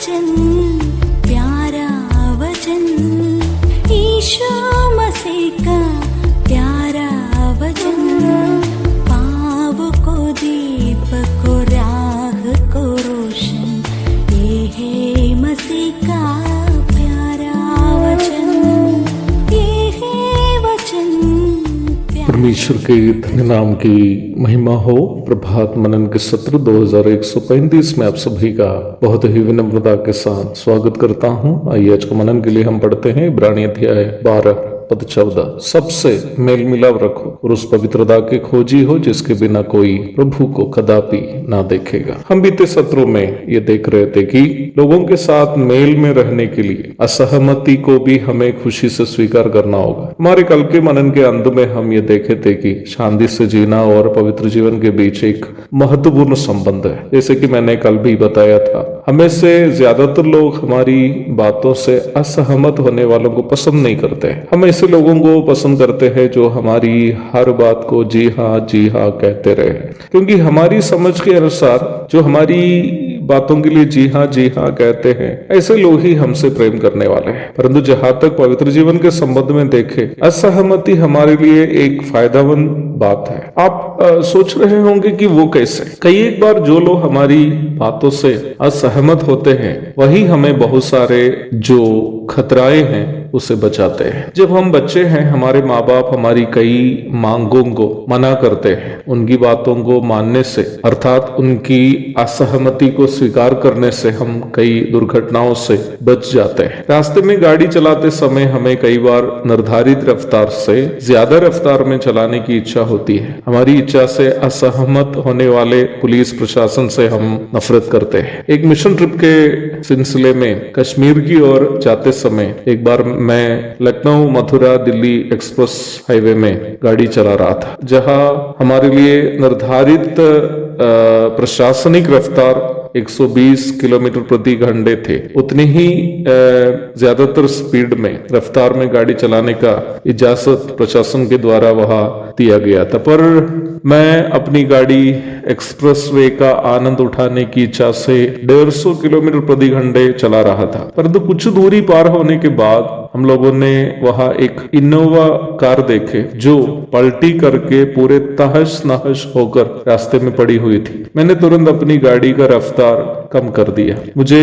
वचन, प्यारा वचन, ईशो मसीह का प्यारा वचन, पाव को दीप को राह को रोशन, ये है मसीह का प्यारा वचन, ये है वचन। परमेश्वर के धन्य नाम की महिमा हो। प्रभात मनन के सत्र 2135 में आप सभी का बहुत ही विनम्रता के साथ स्वागत करता हूं। आइए आज को मनन के लिए हम पढ़ते हैं इब्रानी अध्याय 12 पद 14। सबसे मेल मिलाप रखो और उस पवित्रता के खोजी हो जिसके बिना कोई प्रभु को कदापि ना देखेगा। हम बीते सत्रों में ये देख रहे थे कि लोगों के साथ मेल में रहने के लिए असहमति को भी हमें खुशी से स्वीकार करना होगा। हमारे कल के मनन के अंत में हम ये देखे थे कि शांति से जीना और पवित्र जीवन के बीच एक महत्वपूर्ण संबंध है। जैसे कि मैंने कल भी बताया था, हमें से ज्यादातर लोग हमारी बातों से असहमत होने वालों को पसंद नहीं करते। हम ऐसे लोगों को पसंद करते हैं जो हमारी हर बात को जी हाँ कहते रहे, क्योंकि हमारी समझ के अनुसार जो हमारी बातों के लिए जी हाँ कहते हैं, ऐसे लोग ही हमसे प्रेम करने वाले हैं। परंतु जहां तक पवित्र जीवन के संबंध में देखें, असहमति हमारे लिए एक फायदेमंद बात है। आप सोच रहे होंगे कि वो कैसे। कई एक बार जो लोग हमारी बातों से असहमत होते हैं वही हमें बहुत सारे जो खतराए हैं उसे बचाते हैं। जब हम बच्चे हैं, हमारे माँ बाप हमारी कई मांगों को मना करते हैं। उनकी बातों को मानने से अर्थात उनकी असहमति को स्वीकार करने से हम कई दुर्घटनाओं से बच जाते हैं। रास्ते में गाड़ी चलाते समय हमें कई बार निर्धारित रफ्तार से ज्यादा रफ्तार में चलाने की इच्छा होती है। हमारी इच्छा से असहमत होने वाले पुलिस प्रशासन से हम नफरत करते हैं। एक मिशन ट्रिप के सिलसिले में कश्मीर की ओर जाते समय एक बार मैं लखनऊ मथुरा दिल्ली एक्सप्रेस हाईवे में गाड़ी चला रहा था, जहां हमारे लिए निर्धारित प्रशासनिक रफ्तार 120 किलोमीटर प्रति घंटे थे। उतनी ही ज्यादातर स्पीड में रफ्तार में गाड़ी चलाने का इजाजत प्रशासन के द्वारा वहां दिया गया था, पर मैं अपनी गाड़ी एक्सप्रेसवे का आनंद उठाने की इच्छा से 150 किलोमीटर प्रति घंटे चला रहा था। परंतु कुछ दूरी पार होने के बाद हम लोगों ने वहां एक इनोवा कार देखे जो पलटी करके पूरे तहस नहस होकर रास्ते में पड़ी हुई थी। मैंने तुरंत अपनी गाड़ी का रफ्तार कम कर दिया। मुझे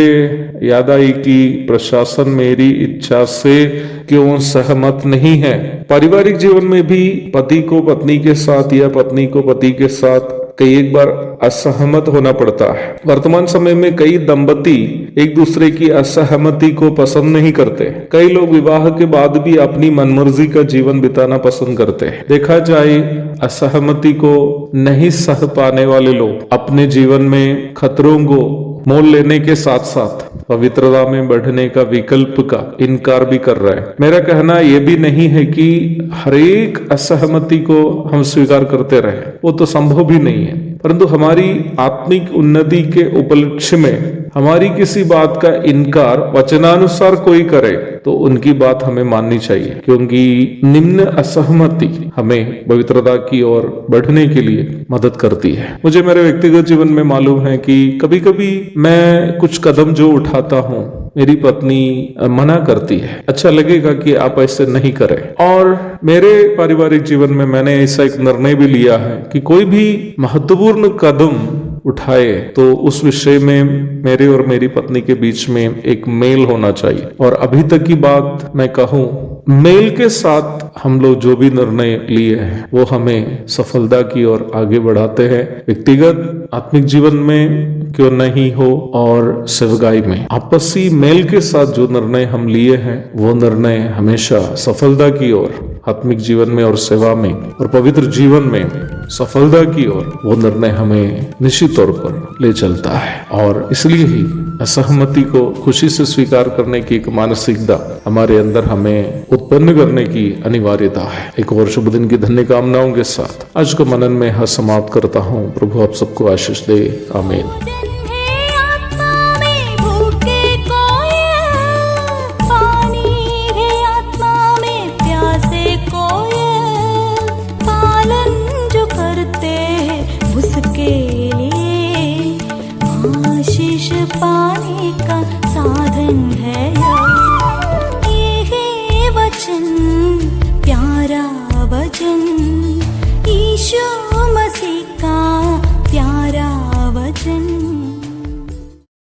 याद आई कि प्रशासन मेरी इच्छा से क्यों सहमत नहीं है। पारिवारिक जीवन में भी पति को पत्नी के साथ या पत्नी को पति के साथ कई एक बार असहमत होना पड़ता है। वर्तमान समय में कई दंपति एक दूसरे की असहमति को पसंद नहीं करते। कई लोग विवाह के बाद भी अपनी मनमर्जी का जीवन बिताना पसंद करते हैं। देखा जाए, असहमति को नहीं सह पाने वाले लोग अपने जीवन में खतरों को मोल लेने के साथ साथ पवित्रता में बढ़ने का विकल्प का इनकार भी कर रहा है। मेरा कहना यह भी नहीं है कि हर एक असहमति को हम स्वीकार करते रहे, वो तो संभव भी नहीं है। परंतु हमारी आत्मिक उन्नति के उपलक्ष्य में हमारी किसी बात का इनकार वचनानुसार कोई करे तो उनकी बात हमें माननी चाहिए, क्योंकि निम्न असहमति हमें पवित्रता की ओर बढ़ने के लिए मदद करती है। मुझे मेरे व्यक्तिगत जीवन में मालूम है कि कभी कभी मैं कुछ कदम जो उठाता हूँ, मेरी पत्नी मना करती है, अच्छा लगेगा कि आप ऐसे नहीं करें। और मेरे पारिवारिक जीवन में मैंने ऐसा एक निर्णय भी लिया है कि कोई भी महत्वपूर्ण कदम उठाए तो उस विषय में मेरे और मेरी पत्नी के बीच में एक मेल होना चाहिए। और अभी तक की बात मैं कहूँ, मेल के साथ हम लोग जो भी निर्णय लिए हैं वो हमें सफलता की ओर आगे बढ़ाते हैं। व्यक्तिगत आत्मिक जीवन में क्यों नहीं हो और सेवकाई में आपसी मेल के साथ जो निर्णय हम लिए हैं वो निर्णय हमेशा सफलता की ओर, आत्मिक जीवन में और सेवा में और पवित्र जीवन में सफलता की ओर वो निर्णय हमें निश्चित तौर पर ले चलता है। और इसलिए ही असहमति को खुशी से स्वीकार करने की एक मानसिकता हमारे अंदर हमें उत्पन्न करने की अनिवार्यता है। एक और शुभ दिन की धन्य कामनाओं के साथ आज को मनन में यहाँ समाप्त करता हूँ। प्रभु आप सबको आशीष दे। आमीन। उसके लिए आशीष पाने का साधन है ये है वचन, प्यारा वचन, यीशु मसीह का प्यारा वचन।